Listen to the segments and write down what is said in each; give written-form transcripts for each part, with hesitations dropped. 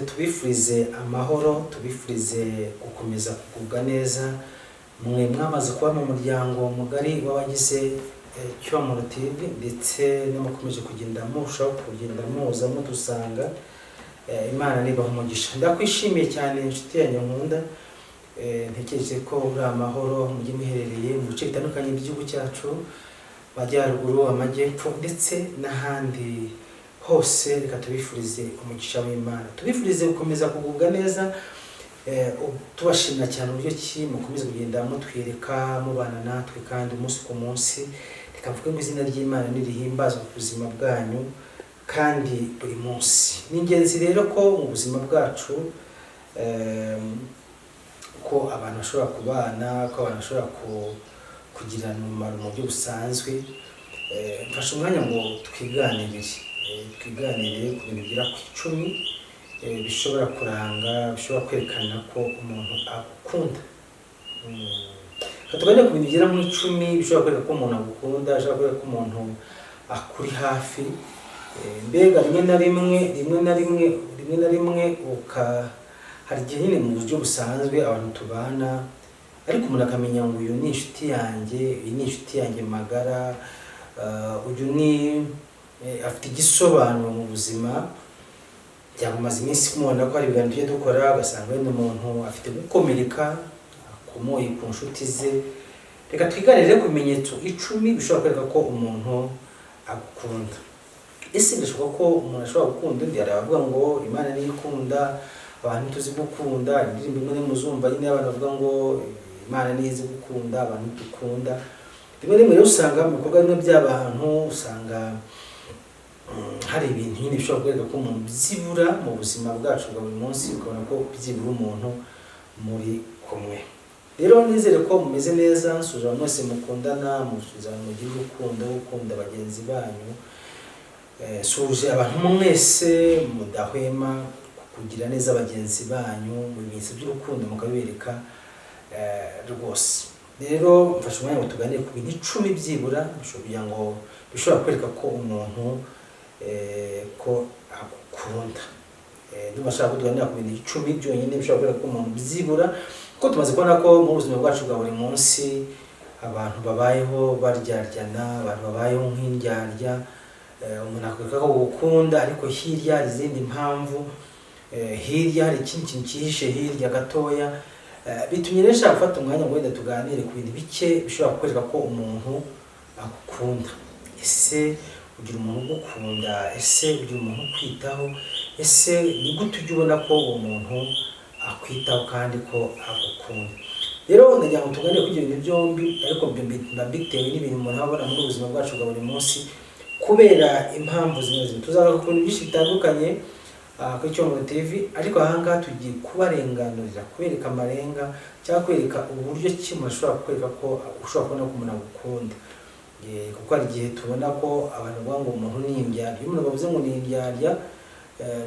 tubifurize amahoro, tubifurize gukomeza kugubwa neza. Mwe mwamaze kuba mu muryango mugari w'abagize Cyomoro TV ndetse n'umukomeje kugenda murushaho kugenda muza mudusanga. Imana nibaha umugisha. Ndakwishimiye cyane inshuti ya Nyankunda. Ntekereje ko uri amahoro mujye muherereye mu bice bitandukanye by'igihugu cyacu, Majyaruguru, Amajyepfo ndetse n'ahandi hose. Reka tubifurize umugisha w'Imana, tubifurize gukomeza kugubwa neza. Tubashimira cyane uburyo ki mukomeza kugenda mutwereka mubana natwe kandi umunsi ku munsi. Reka mvuge ngo izina ry'Imana nirihimbazwe ku buzima bwanyu kandi buri munsi. Ni ingenzi rero ko mu buzima bwacu ko abantu bashobora kubana, ko abantu bashobora kugirana umumaro mu buryo busanzwe. Mfashe umwanya ngo twiganirire ku bintu bigera ku 10 bishobora kuranga, bishobora kwerekana ko umuntu agukunda. Tuganira ku bintu bigera mu 10 bishobora kwerekana ko umuntu agukunda, bishobora kwerekana ko umuntu akuri hafi. Mbega rimwe na rimwe hari igihe nyine mu buryo busanzwe abantu tubana, ariko umuntu akamenya ngo uyu ni inshuti yanjye, uyu ni inshuti yanjye magara, uyu ni afite igisobanuro mu buzima. Byamaze iminsi kumubona ko hari ibintu byo dukora, ugasanga wenda umuntu afite gukomereka akomoye ku nshuti ze. Reka twiganirire ku bimenyetso 10 bishobora kwereka ko umuntu agukunda. Ese birashoboka ko umuntu ashobora gukunda undi? Aravuga ngo Imana niyo ikunda, abantu tuzi gukunda. Indirimbo imwe muzumva nyine abantu bavuga ngo Imana niyo izi gukunda, abantu dukunda. Rimwe rero usanga mu bikorwa bimwe by'abantu usanga hari ibintu nyine bishobora kwereka ko umuntu byibura mu buzima bwacu bwa buri munsi, ukabona ko byibura umuntu muri kumwe. Rero nizere ko mumeze neza, nsuje mwese mukundana, musubiza mugira urukundo, gukunda bagenzi banyu. Suje abantu mwese mudahwema kugira neza bagenzi banyu, mu bimenyetso by'urukundo mukabereka rwose. Rero mfashe umwanya ngo tuganire ku bintu 10 byibura kugira ngo bishobora kwereka ko umuntu ko agukunda. Ndumashaka kuganira ku bintu 10 byonyine bishobora kwereka ko umuntu byibura, ko tumaze kubona ko mu buzima bwacu bwa buri munsi abantu babayeho baryaryana, abantu babayeho nk'indyarya. Umuntu akwereka ko gukunda, ariko hirya hari izindi mpamvu, hirya hari ikindi kintu cyihishe hirya gatoya. Bitumye rero nshaka gufata umwanya ngo wenda tuganire ku bintu bike bishobora kwereka ko umuntu agukunda. Ese ugira umuntu ugukunda? Ese ugira umuntu ukwitaho? Ese ni gute ujya ubona ko uwo muntu akwitaho kandi ko agukunda? Rero ndagira ngo tuganire ku ibintu byombi, ariko bitewe n'ibintu umuntu abona muri ubuzima bwacu bwa buri munsi, kubera impamvu zimwe tuzavuga ku bintu byinshi bitandukanye kuri Cyomoro TV. Ariko ahangaha tugiye kubarenganurira, kubereka amarenga cyangwa kwereka uburyo ki umuntu ashobora kwereka ko ushobora kubona ko umuntu agukunda. Kuko hari igihe tubona ko abantu bavuga ngo umuntu ni indyarya. Iyo umuntu bavuze ngo ni indyarya,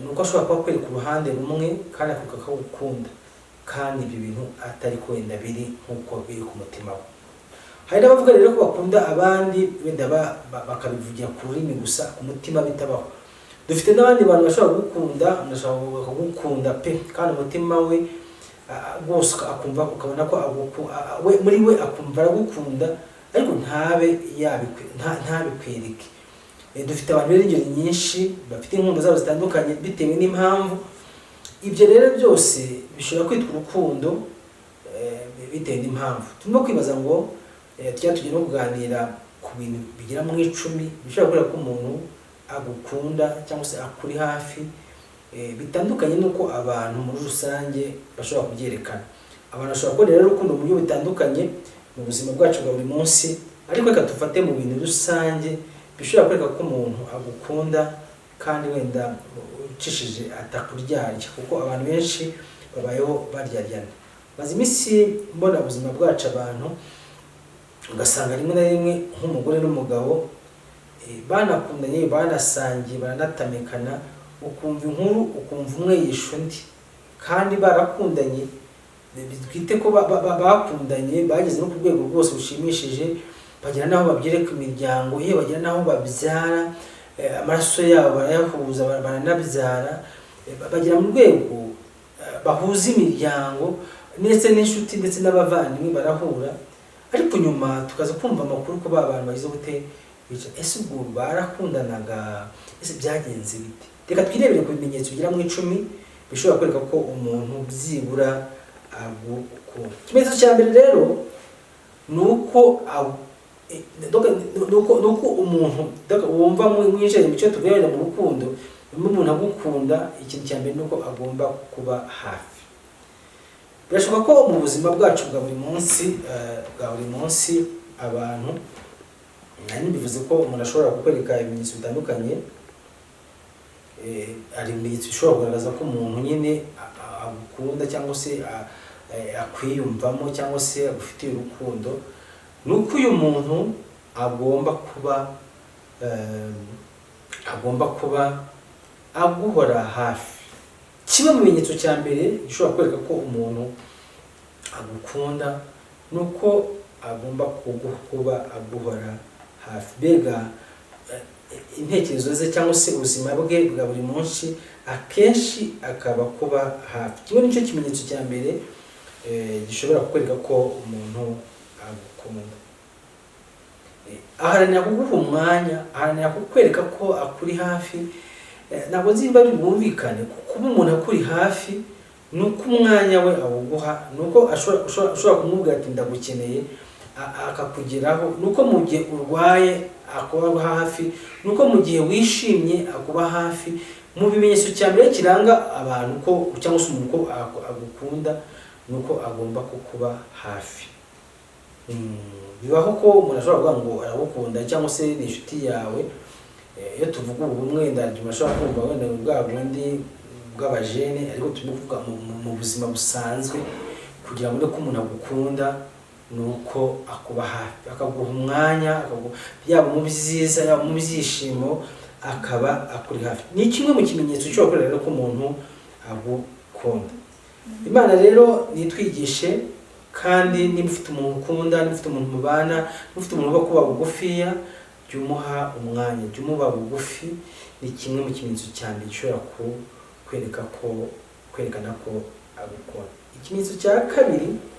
nuko ashobora kuba kwereka uruhande rumwe kandi akwereka ko agukunda, kandi ibyo bintu atari ko wenda biri nk'uko biri ku mutima we. Hari n'abavuga rero ko bakunda abandi wenda bakabivugira ku rurimi gusa, ku mutima bitabaho. Dufite n'abandi bantu bashobora gukunda, unashobora kugukunda pe, kandi umutima we rwose akumva, ukabona ko we muri we akumva aragukunda, ariko ntabikwereke. Dufite abantu rero ingeri nyinshi bafite inkunga zabo zitandukanye bitewe n'impamvu. Ibyo rero byose bishobora kwitwa urukundo bitewe n'impamvu. Turimo kwibaza ngo tugiye no kuganira ku bintu bigera mu 10 bishobora kwereka ko umuntu agukunda cyangwa se akuri hafi, bitandukanye nuko abantu muri rusange bashobora kubyerekana. Abantu bashobora kubona rero urukundo mu buryo bitandukanye mu buzima bwacu bwa buri munsi, ariko reka dufate mu bintu rusange bishobora kwereka ko umuntu agukunda kandi wenda ucishije atakuryarya, kuko abantu benshi babayeho baryaryana. Maze iminsi mbona ubuzima bwacu abantu ugasanga rimwe na rimwe nk'umugore n'umugabo banakundanye, banasangiye, baranatamekana, ukumva inkuru, ukumva umwe yishe undi, kandi barakundanye. Twite ko bakundanye bageze no ku rwego rwose rushimishije, bagera naho babyereka imiryango, bagera naho babyara, amaraso yabo barayahuza baranabyara. bagira mu rwego bahuza imiryango ndetse n'inshuti ndetse n'abavandimwe barahura, ariko nyuma tukaza kumva amakuru ko ba bantu bagize gute bica. Ese ubwo barakundanaga? Ese byagenze bite? Reka twirebere ku bimenyetso bigera mu 10 bishobora kwereka ko umuntu byibura agukunda. Ikimenyetso cya mbere rero nuko umuntu wumva mwinjire mu cyo tuvuye mu rukundo, umuntu agukunda, ikintu cya mbere nuko agomba kuba hafi. Birashoboka ko mu buzima bwacu bwa buri munsi abantu, nari bivuze ko umuntu ashobora kukwereka ibimenyetso bitandukanye. Ari ibimenyetso bishobora kugaragaza ko umuntu nyine agukunda cyangwa se akwiyumvamo cyangwa se agufitiye urukundo. Nuko uyu muntu agomba kuba aguhora hafi. Kimwe mu bimenyetso cya mbere gishobora kwereka ko umuntu agukunda nuko agomba kuba aguhora hafi. Bega intekerezo ze cyangwa se ubuzima bwe bwa buri munsi akenshi akaba kuba hafi. Kimwe nicyo kimenyetso cya mbere gishobora kwereka ko umuntu agukunda. Aharanira kuguha umwanya, aharanira kukwereka ko akuri hafi. Ntabwo nzi niba bumvikane kuba umuntu akuri hafi nuko umwanya we awuguha, nuko ashobora kumubwira ati ndagukeneye akakugeraho, nuko mu gihe urwaye akuba hafi, nuko mu gihe wishimye akuba hafi. Mu bimenyetso cya mbere kiranga abantu ko cyangwa se umuntu ko agukunda nuko agomba kukuba hafi. Bibaho ko umuntu ashobora kuvuga ngo aragukunda cyangwa se ni inshuti yawe. Iyo tuvuga ubumwe ndajya ashobora kumva wenda bwa bundi bw'abajene, ariko tuvuga mu buzima busanzwe kugira ngo ko umuntu agukunda nuko akuba hafi, akaguha umwanya, yaba mu byiza yaba mu byishimo akaba akuri hafi. Ni kimwe mu kimenyetso cyo kwereka ko umuntu agukunda. Imana rero nitwigishe, kandi niba ufite umuntu ukunda, niba ufite umuntu mubana, niba ufite umuntu uba kuba bugufiya, jya umuha umwanya, jya umuba bugufi. Ni kimwe mu kimenyetso cya mbere gishobora kwerekana ko agukunda. Ikimenyetso cya kabiri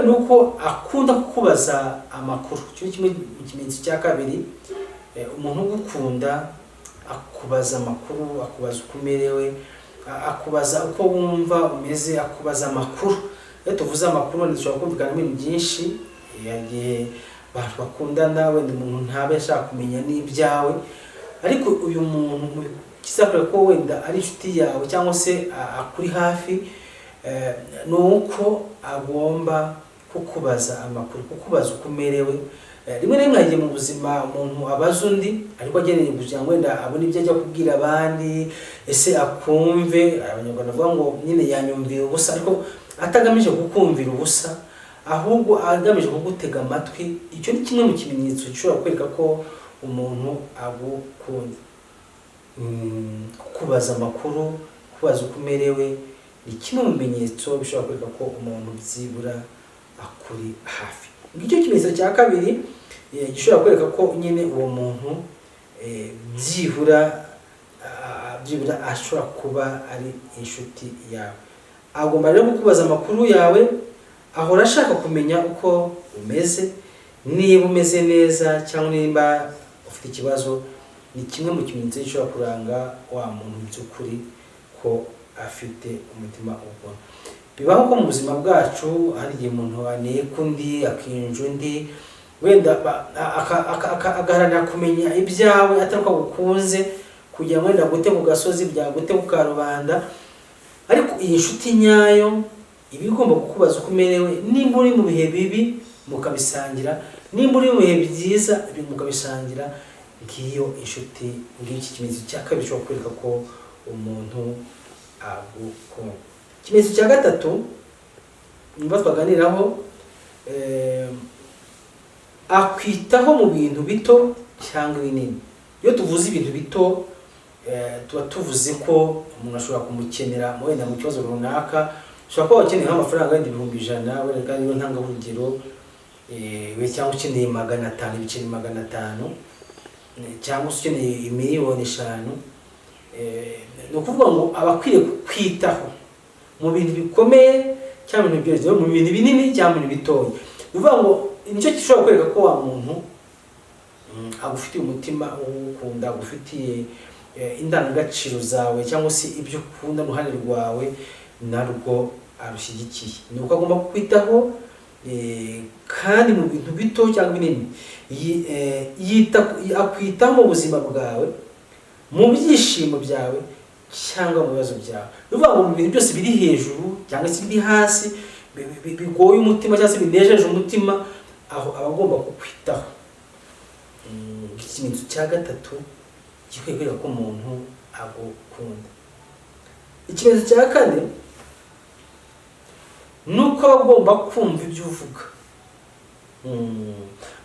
ni uko akunda kukubaza amakuru. Icyo ni kimwe mu kimenyetso cya kabiri. Umuntu ugukunda akubaza amakuru, akubaza uko umerewe, akubaza uko wumva umeze, akubaza amakuru. Iyo tuvuze amakuru dushobora kumvikana ibintu byinshi. Yagiye abantu bakundana, wenda umuntu ntabe ashaka kumenya n'ibyawe, ariko uyu muntu kizakora ko wenda ari inshuti yawe cyangwa se akuri hafi, nuko agomba kukubaza amakuru, kukubaza uko umerewe. Rimwe na rimwe hagiye mu buzima umuntu abaza undi ariko agereye kugira ngo wenda abone ibyo ajya kubwira abandi, ese akumve. Abanyarwanda bavuga ngo nyine yanyumvira ubusa, ariko atagamije kukumvira ubusa, ahubwo agamije kugutega amatwi. Icyo ni kimwe mu kimenyetso gishobora kwereka ko umuntu agukunda. Kukubaza amakuru, kubaza uko umerewe, ni kimwe mu bimenyetso bishobora kwereka ko umuntu byibura akuri hafi. Ngicyo kimenyetso cya kabiri gishobora kwereka ko nyine uwo muntu byibura ashobora kuba ari inshuti yawe. Agomba rero kukubaza amakuru yawe, ahora ashaka kumenya uko umeze, niba umeze neza cyangwa niba ufite ikibazo. Ni kimwe mu kimenyetso gishobora kuranga wa muntu by'ukuri ko afite umutima ubona. Bibaho ko mu buzima bwacu hari igihe umuntu aneka undi, akinja undi, wenda agaharanira kumenya ibyawe atari uko agukunze, kugira ngo wenda agute ku gasozi byagute ku karubanda. Ariko iyi nshuti nyayo iba igomba kukubaza uko umerewe, nimba uri mu bihe bibi mukabisangira, nimba uri mu bihe byiza mukabisangira. Ngiyo inshuti. Ngiki kimenyetso cya kabiri cyo kwereka ko umuntu agukunda. Ikimenyetso cya gatatu nimba twaganiraho, akwitaho mu bintu bito cyangwa binini. Iyo tuvuze ibintu bito tuba tuvuze ko umuntu ashobora kumukenera wenda mu kibazo runaka. Ushobora kuba ukeneye amafaranga wenda 100,000, wenda kandi iyo ntanga urugero, we cyangwa ukeneye 500, ibiceri 500, cyangwa ukeneye 5,000,000. ni ukuvuga ngo abakwiriye kwitaho mu bintu bikomeye cyangwa mu bintu mu bintu binini cyangwa mu bintu bitoya. Bivuga ngo nicyo gishobora kwereka ko wa muntu agufitiye umutima ugukunda, agufitiye indangagaciro zawe cyangwa se ibyo ukunda n'uruhare rwawe narwo arushyigikiye. Ni uko agomba kwitaho kandi mu bintu bito cyangwa binini akwitaho mu buzima bwawe, mu byishimo byawe cyangwa mu bibazo byawe. Bivuga ngo mu bintu byose biri hejuru cyangwa se biri hasi bigoye umutima cyangwa se binejeje umutima, aho aba agomba kukwitaho. Ikimenyetso cya gatatu gikwiye kwereka ko umuntu agukunda. Ikimenyetso cya kane ni uko aba agomba kumva ibyo uvuga.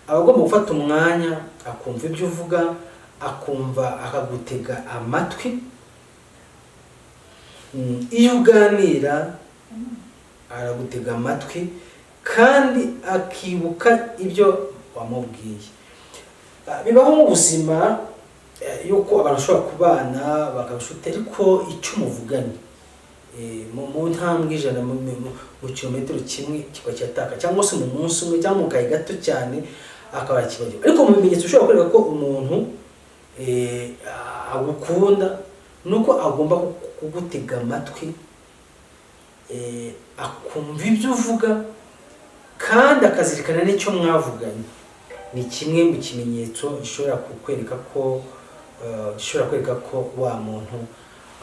Aba agomba gufata umwanya akumva ibyo uvuga, akumva akagutega amatwi. Iyo uganira aragutega amatwi kandi akibuka ibyo wamubwiye. Bibaho mu buzima yuko abantu bashobora kubana bakabashuti, ariko icyo muvuganye mu ntambwe 100 mu kilometero kimwe kikaba cyataka, cyangwa se mu munsi umwe cyangwa mu kayi gato cyane akaba kibagiwe. Ariko mu bimenyetso ushobora kwereka ko umuntu agukunda nuko agomba kugutega amatwi, akumva ibyo uvuga kandi akazirikana n'icyo mwavuganye. Ni kimwe mu kimenyetso gishobora kukwereka ko wa muntu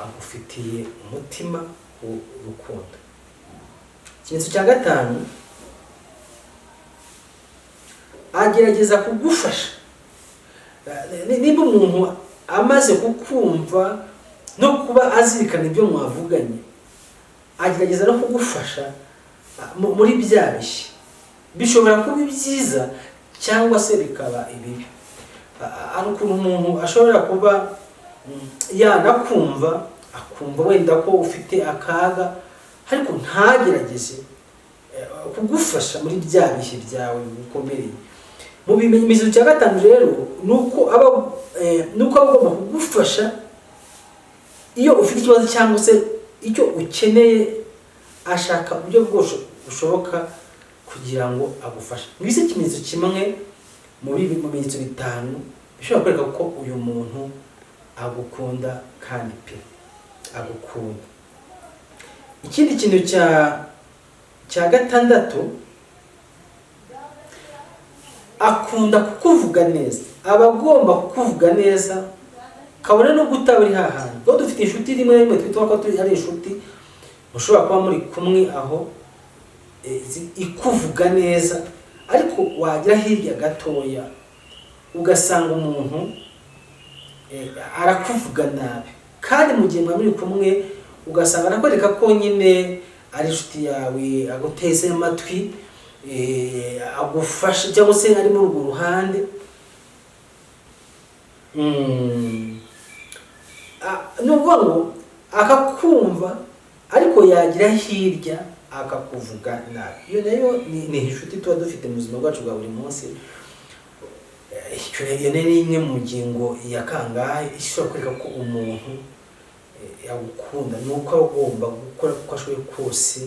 agufitiye umutima w'urukundo. Ikimenyetso cya gatanu, agerageza kugufasha. Niba umuntu amaze kukumva no kuba azirikana ibyo mwavuganye, agerageza no kugufasha muri bya bihe. Bishobora kuba byiza cyangwa se bikaba ibibi. Ari ukuntu umuntu ashobora kuba yanakumva, akumva wenda ko ufite akaga, ariko ntagerageze kugufasha muri bya bihe byawe bikomereye. Mu bimenyetso cya gatanu rero nuko aba agomba kugufasha iyo ufite ikibazo cyangwa se icyo ukeneye, ashaka uburyo bwose bushoboka kugira ngo agufashe. Ngise ikimenyetso kimwe mu bimenyetso bitanu bishobora kwereka ko uyu muntu agukunda kandi pe agukunda. Ikindi kintu cya gatandatu, akunda kukuvuga neza. Aba agomba kukuvuga neza kabone no gutaburi hahandi. Ngo dufite inshuti rimwe rimwe twitwa ko ari inshuti, ushobora kuba muri kumwe aho ikuvuga neza, ariko wajya hirya gatoya ugasanga umuntu arakuvuga nabi, kandi mu gihe muri kumwe ugasanga nakwereka ko nyine ari inshuti yawe, aguteze amatwi, agufasha cyangwa se ari muri urwo ruhande. Nuvuga ngo akakumva ariko yagira hirya akakuvuga nabi. Iyo nayo ni inshuti tuba dufite mu buzima bwacu bwa buri munsi. Iyo ni imwe mu ngingo ya kangahe ishobora kwereka ko umuntu agukunda. Nuko agomba gukora uko ashoboye kose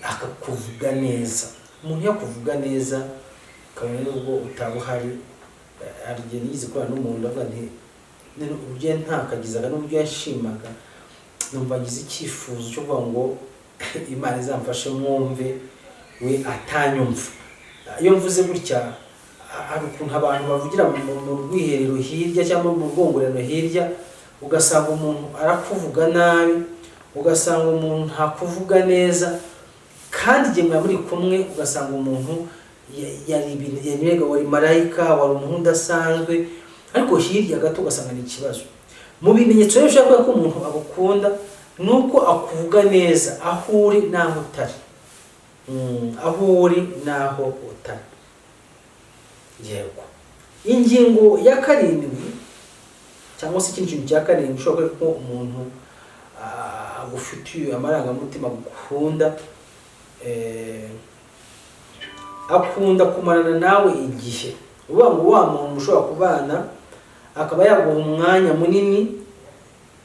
akakuvuga neza. Umuntu yakuvuga neza kabone nubwo utaba uhari. Hari igihe nigize kubana n'umuntu avuga nti uburyo ntakagizaga n'uburyo yashimaga, numva ngize icyifuzo cyo kuvuga ngo Imana izamfashe mwumve we atanyumva. Iyo mvuze gutya, hari ukuntu abantu bavugira mu rwiherero hirya cyangwa mu rwongorero hirya, ugasanga umuntu arakuvuga nabi, ugasanga umuntu ntakuvuga neza, kandi igihe muri kumwe ugasanga umuntu yari wari marayika, wari umuntu udasanzwe, ariko hirya gato ugasanga ni ikibazo. Mu bimenyetso rero ushaka ko umuntu agukunda nuko akuvuga neza aho uri naho utari. Aho uri naho utari. Yego. Ingingo ya karindwi cyangwa se ikindi kintu cya karindwi ushobora ko umuntu agufitiye amarangamutima gukunda, akunda kumarana nawe igihe. Uvuga ngo wa muntu ushobora kubana akaba yaguha umwanya munini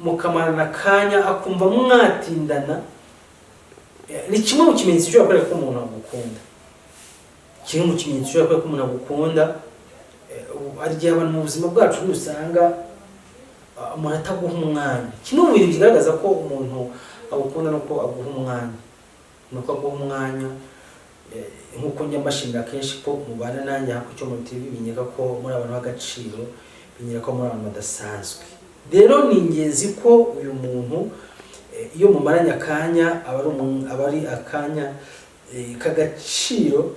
mukamarana akanya akumva mwatindana, ni kimwe mu kimenyetso cyo kwereka ko umuntu agukunda. Kimwe mu kimenyetso cyo kwereka ko umuntu agukunda, ari gihe abantu mu buzima bwacu usanga umuntu ataguha umwanya. Kimwe mu bintu bigaragaza ko umuntu agukunda nuko aguha umwanya, nkuko njya mbashimira kenshi ko mubana nanjye hako cyo muri TV, binyega ko muri abantu b'agaciro, binyega ko muri abantu badasanzwe. Rero ni ingenzi ko uyu muntu iyo mumaranye akanya aba ari akanya k'agaciro,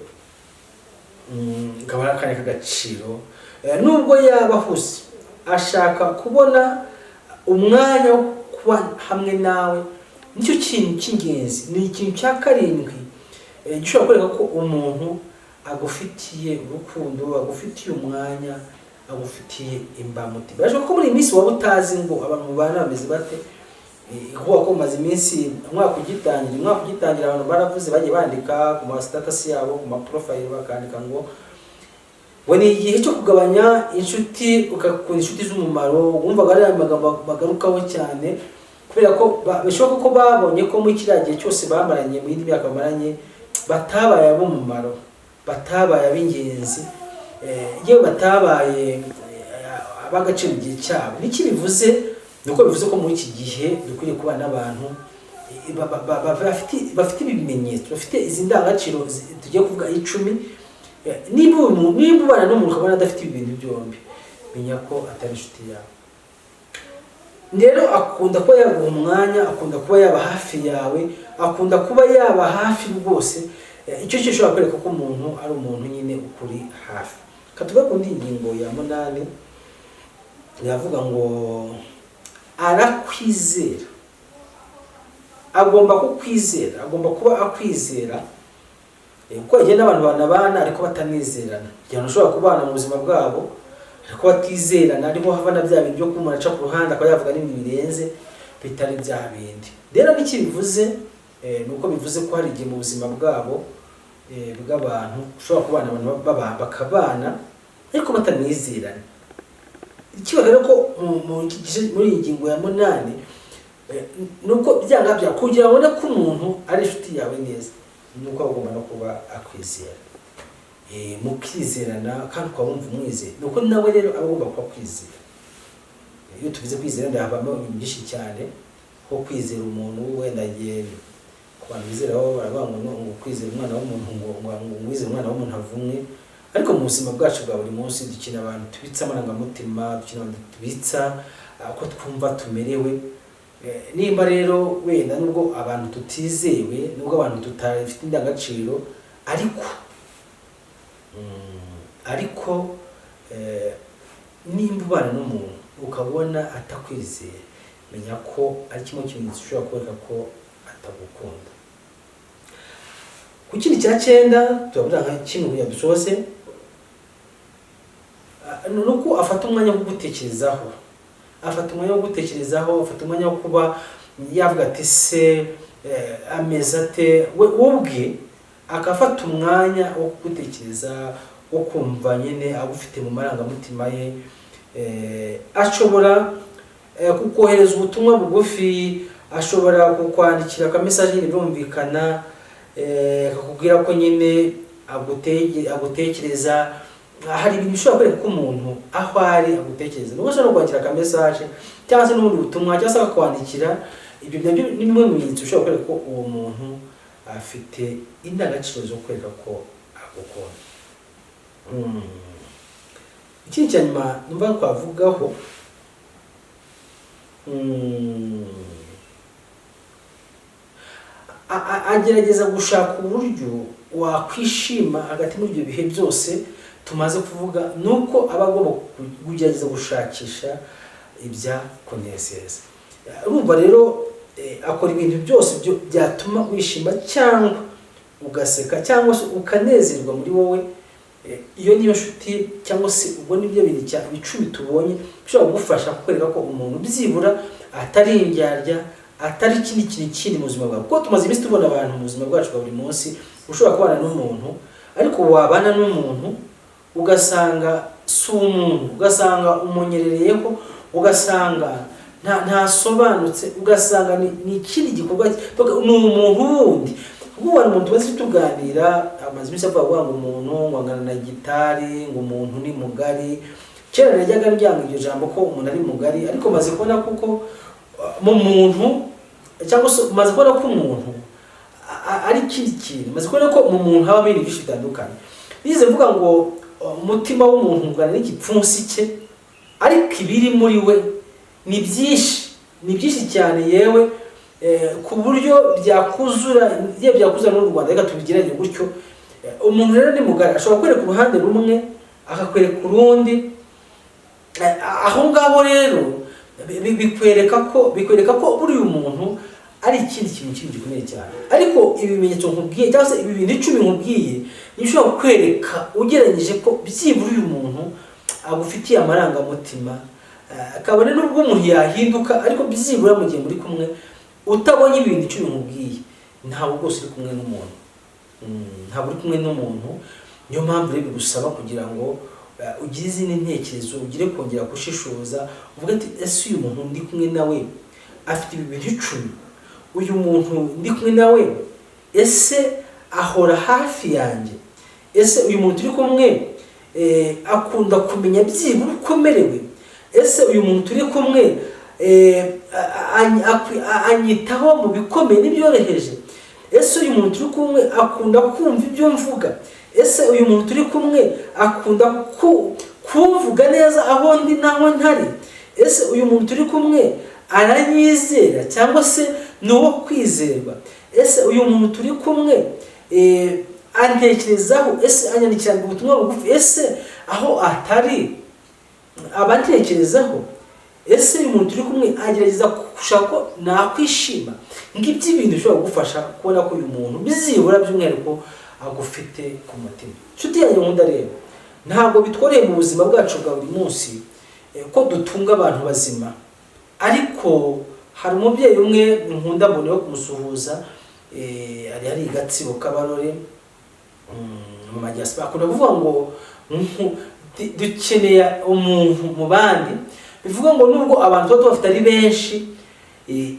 kabara akanya k'agaciro, nubwo yaba hose ashaka kubona umwanya wo kuba hamwe nawe. Nicyo kintu cy'ingenzi, ni ikintu cya karindwi gishobora kwereka ko umuntu agufitiye urukundo, agufitiye umwanya, agufitiye imbamutima. Birashoboka ko muri iyi minsi waba utazi ngo abantu mubana bameze bate, kuko umaze iminsi umwaka ugitangira abantu baravuze, bagiye bandika ku ma status yabo, ku ma profile bakandika ngo ni igihe cyo kugabanya inshuti, ukakunda inshuti z'umumaro. Wumvaga ari amagambo bagarukaho cyane, kubera ko bishoboka ko babonye ko muri kiriya gihe cyose bamaranye, mu yindi myaka bamaranye, batabaye ab'umumaro, batabaye ab'ingenzi, yewe batabaye ab'agaciro mu gihe cyabo. Niki bivuze? Nuko bivuze ko muri iki gihe dukwiriye kuba n'abantu bafite ibimenyetso, bafite izi ndangagaciro tugiye kuvuga 10. Niba ubana n'umuntu ukabona adafite ibintu byombi, menya ko atari inshuti yawe. Rero akunda kuba yaguha umwanya, akunda kuba yaba hafi yawe, akunda kuba yaba hafi rwose. Icyo cyo gishobora kwereka ko umuntu ari umuntu nyine ukuri hafi. Katuvuga ku ngingo ya 8, yavuga ngo arakwizera. Agomba kukwizera, agomba kuba akwizera. Kuko igihe n'abantu banabana ariko batanizerana, igihe ushobora kubana mu buzima bwabo ariko batizerana, ariko havana bya bintu byo kumara aca ku ruhande akaba yavuga n'ibintu birenze bitari bya bindi. Rero n'iki bivuze, nuko bivuze ko hari igihe mu buzima bwabo bw'abantu ushobora kubana abantu bakabana ariko batanizerana. Ikibazo rero ko muri iyi ngingo ya 8 nuko byanga kugira ngo ko umuntu ari inshuti yawe neza, nuko agomba no kuba akwizera. Mukizerana kandi ukabumva umwizera, nuko nawe rero agomba kuba kwizera. Iyo tuvuze kwizera ndahabamo ibintu byinshi cyane, ko kwizera umuntu wenda ngiye ku bantu bizeraho baravuga ngo kwizera umwana w'umuntu, ngo wizera umwana w'umuntu avumwe. Ariko mu buzima bwacu bwa buri munsi dukina abantu tubitsa amarangamutima, dukina abantu tubitsa uko twumva tumerewe. Nimba rero wenda nubwo abantu tutizewe, nubwo abantu tutafite indangagaciro, ariko nimba ubana n'umuntu ukabona atakwizera, menya ko ari kimwe kimenyetso ushobora kwereka ko atagukunda. Ku kindi cya 9 tubabwira nka kimwe kugira dusoze, nuko afata umwanya wo gutekerezaho, afata umwanya wo kuba yavuga ati se ameze ate, we ubwe akafata umwanya wo gutekereza, wo kumva nyine agufite mu marangamutima ye. Ashobora kukohereza ubutumwa bugufi, ashobora kukwandikira ka message nyine birumvikana, akakubwira ko nyine agutekereza. Hari ibintu ushobora kwereka ko umuntu aho ari agutekereza. Nuko ushobora kwandikira ka message cyangwa se n'ubundi butumwa cyangwa se akakwandikira. Ibyo nabyo ni bimwe mu bintu ushobora kwereka ko uwo muntu afite indangagaciro zo kwereka ko agukunda. Ikindi cya nyuma numva twavugaho, agerageza gushaka uburyo wakwishima hagati muri ibyo bihe byose tumaze kuvuga, nuko aba agomba kugerageza gushakisha ibya kunezeza. Urumva rero akora ibintu byose byatuma wishima cyangwa ugaseka cyangwa se ukanezerwa muri wowe. Iyo niyo nshuti cyangwa se ubwo nibyo bintu cya 10 tubonye bishobora kugufasha kwereka ko umuntu byibura atari indyarya, atari kindi mu buzima bwawe. Kuko tumaze iminsi tubona abantu mu buzima bwacu bwa buri munsi ushobora kubana n'umuntu, ariko wabana n'umuntu ugasanga si umuntu, ugasanga umunyerereyeho, ugasanga ntasobanutse, ugasanga ni ikindi gikorwa, ni umuntu wundi. Ubwo wari umuntu wese tuganira amaze imisi avuga ngo umuntu wangana na gitari, ngo umuntu ni mugari. Kera najyaga njyanga iryo jambo ko umuntu ari mugari, ariko maze kubona kuko mu muntu cyangwa se maze kubona ko umuntu ari ikindi kintu, maze kubona ko mu muntu habamo ibintu byinshi bitandukanye. Nize mvuga ngo umutima w'umuntu ungana n'igipfunsi cye, ariko ibiri muri we ni byinshi cyane, yewe ku buryo byakuzura n'u Rwanda. Reka tubigiranye gutyo. Umuntu rero ni mugari, ashobora kwereka uruhande rumwe akakwereka urundi. Aho ngaho rero bikwereka ko buri umuntu ari ikindi kintu gikomeye cyane. Ariko ibimenyetso nkubwiye cyangwa se ibi bintu 10 nkubwiye nishobora kwereka ugereranyije ko byibura uyu muntu agufitiye amarangamutima, akabone n'ubwo umuntu yahinduka, ariko byibura mu gihe muri kumwe utabonye ibintu 10 nkubwiye ntabwo rwose uri kumwe n'umuntu, ntabwo uri kumwe n'umuntu. Niyo mpamvu rero bigusaba kugira ngo ugire izindi ntekerezo, ugire kongera gushishoza, uvuga ati ese uyu muntu ndi kumwe nawe afite ibintu 10, uyu muntu ndi kumwe nawe ese ahora hafi yanjye, ese uyu muntu turi kumwe akunda kumenya byibura uko merewe, ese uyu muntu turi kumwe anyitaho mu bikomeye n'ibyoroheje, ese uyu muntu turi kumwe akunda kumva ibyo mvuga, ese uyu muntu turi kumwe akunda kumvuga neza aho ndi naho ntari, ese uyu muntu turi kumwe aranyizera cyangwa se ni uwo kwizerwa, ese uyu muntu turi kumwe antekerezaho, ese anyandikira ubutumwa bugufi, ese aho atari abantekerezaho, ese uyu muntu turi kumwe agerageza gushaka ko nakwishima. Ngibyo ibintu bishobora kugufasha kubona ko uyu muntu bizibura by'umwihariko agufite ku mutima. Nshuti yanjye nkunda rero, ntabwo bitworeye mu buzima bwacu bwa buri munsi ko dutunga abantu bazima, ariko hari umubyeyi umwe nkunda mbone wo kumusuhuza, ari Gatsibo Kabarore mu majyaspa, akunda kuvuga ngo dukeneye umuntu mu bandi. Bivuga ngo nubwo abantu tuba bafite ari benshi,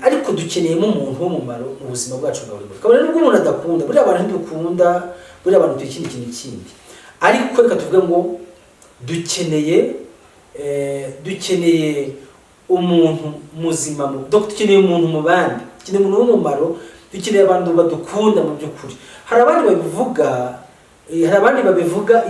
ariko dukeneyemo umuntu w'umumaro mu buzima bwacu bwa buri munsi. Kabone nubwo umuntu adakunda, buri abantu ntidukunda, buri abantu tukindi kintu kindi, ariko reka tuvuge ngo dukeneye umuntu muzima, dukeneye umuntu mu bandi, dukeneye umuntu w'umumaro, dukeneye abantu badukunda mu by'ukuri. Hari abandi babivuga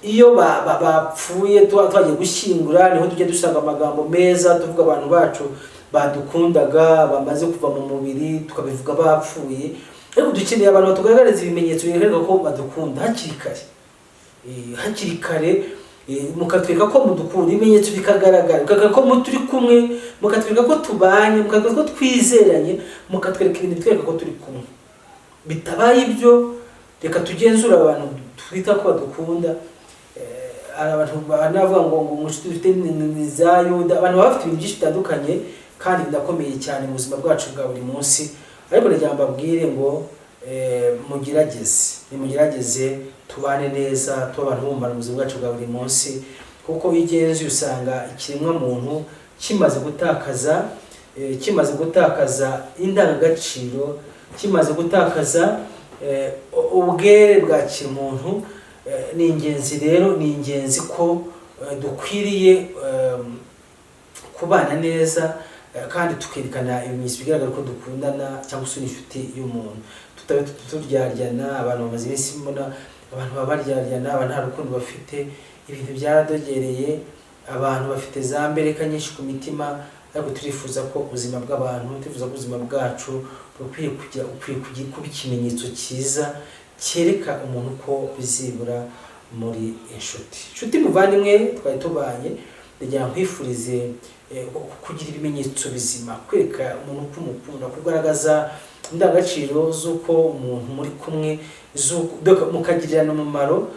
iyo bapfuye twagiye gushyingura, niho tujya dusanga amagambo meza tuvuga abantu bacu badukundaga bamaze kuva mu mubiri, tukabivuga bapfuye. Ariko dukeneye abantu batugaragariza ibimenyetso bigaragaza ko badukunda hakiri kare, mukatwereka ko mudukunda, ibimenyetso bikagaragara, mukatwereka ko turi kumwe, mukatwereka ko tubanye, mukatwereka ko twizeranye, mukatwereka ibintu bitwereka ko turi kumwe. Bitabaye ibyo, reka tugenzura abantu twita ko badukunda. Abantu banavuga ngo umushuti dufite ni za Yuda, abantu baba bafite ibintu byinshi bitandukanye kandi bidakomeye cyane mu buzima bwacu bwa buri munsi. Ariko ndagira mbabwire ngo mugerageze tubane neza, tuba abantu b'umumaro mu buzima bwacu bwa buri munsi, kuko igenzi usanga ikiremwa muntu kimaze gutakaza indangagaciro, kimaze gutakaza ubwere bwa kimuntu. Ni ingenzi ko dukwiriye kubana neza kandi tukerekana ibimenyetso bigaragara ko dukundana cyangwa se inshuti y'umuntu. Tutabe turyaryana, abantu bamaze iminsi mbona abantu babaryaryana, abantu nta rukundo bafite, ibintu byaradogereye, abantu bafite za mbereka nyinshi ku mitima. Ariko turifuza ko ubuzima bw'abantu, turifuza ko ubuzima bwacu ukwiye kuba ikimenyetso cyiza cyereka umuntu ko bizibura muri inshuti muvandimwe twari tubanye. Ndagira nkwifurize kugira ibimenyetso bizima, kwereka umuntu ko umukunda, kugaragaza indangagaciro z'uko umuntu muri kumwe, mukagirirana umumaro,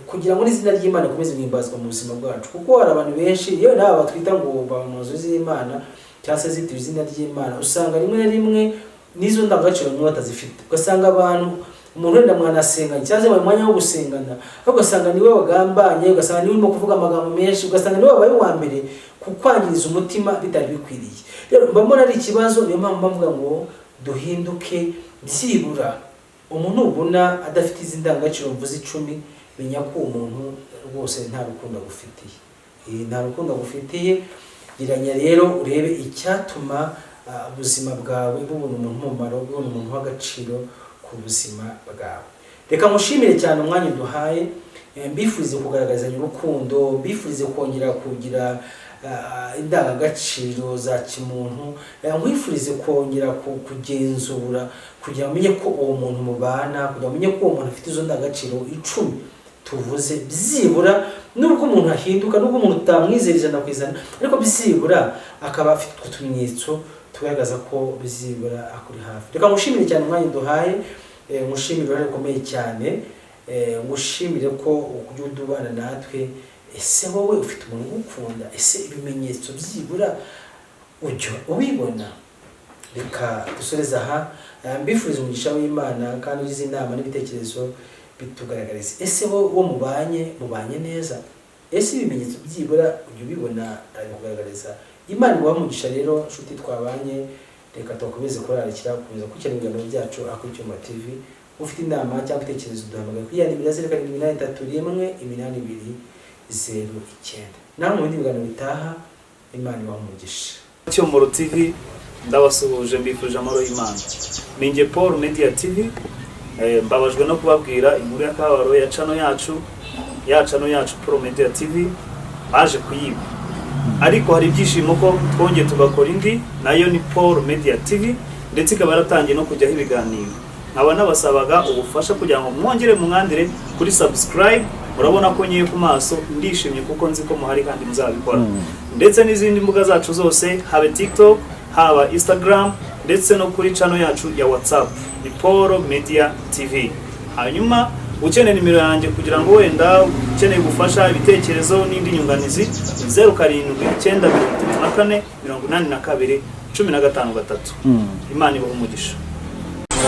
kugira ngo n'izina ry'Imana rikomeze guhimbazwa mu buzima bwacu. Kuko hari abantu benshi, yewe n'aba batwita ngo baba mu nzu z'Imana cyangwa se zitira izina ry'Imana, usanga rimwe na rimwe n'izo ndangagaciro bamwe batazifite. Ugasanga abantu umuntu wenda mwanasenga cyangwa mu mwanya wo gusengana ugasanga niwe wagambanye ugasanga niwe urimo kuvuga amagambo menshi ugasanga niwe wabaye wa mbere kukwangiriza umutima bitari bikwiriye rero mbamona ari ikibazo niyo mpamvu mvuga ngo duhinduke byibura umuntu ubona adafite izi ndangagaciro mvuze 10 menya ko umuntu rwose nta rukundo gufitiye nta rukundo gufitiye giranya rero urebe icyatuma ubuzima bwawe bubona umuntu umumaro bubona umuntu w'agaciro ku buzima bwawe reka mushimire cyane umwanya duhaye mbifurize kugaragazanya urukundo mbifurize kongera kugira indangagaciro za kimuntu mwifurize kongera kugenzura kugira umenye ko uwo muntu mubana kugira umenye ko uwo muntu afite izo ndangagaciro 10 tuvuze byibura nubwo umuntu ahinduka nubwo umuntu utamwizerije na kwizana ariko byibura akaba afite utumenyetso tugaragaza ko bizibura akuri hafi reka mushimire cyane umwanya duhaye mushimire urukomeye cyane mushimire ko ujya udubana natwe ese wowe ufite umuntu ugukunda ese ibimenyetso byibura ujya ubibona reka dusoreza aha mbifuriza umugisha w'Imana kandi ugize inama n'ibitekerezo bitugaragariza ese wo mubanye neza ese ibimenyetso byibura ujya ubibona kugaragariza Imana iwamugisha rero nshuti twabanye reka tukomeze kurarikira kukomeza kwikira ibiganiro byacu kuri Cyuma TV ufite inama cyangwa ibitekerezo duhamagaye kuri yani 0783 naho mu bindi biganiro bitaha Imana iwamugisha Cyuma TV ndabasuhuje mbifuje amaro y'Imana ninge Paul Media TV mbabajwe no kubabwira inkuru y'akabaro ya channel yacu Paul Media TV baje kuyiba ariko hari byishimo ko twongeye tugakora indi nayo ni Paul Media TV ndetse ikaba yaratangiye no kujyaho ibiganiro nkaba nabasabaga ubufasha kugira ngo mwongere mwandire kuri subscribe murabona ko ngiye ku maso ndishimye kuko nzi ko muhari kandi muzabikora ndetse n'izindi mbuga zacu zose habe TikTok haba Instagram ndetse no kuri channel yacu ya WhatsApp ni Paul Media TV hanyuma ukeneye nimero yanjye kugira ngo wenda ukeneye gufasha ibitekerezo n'indi nyunganizi 0794 82 15 3 Imana ibahe umugisha.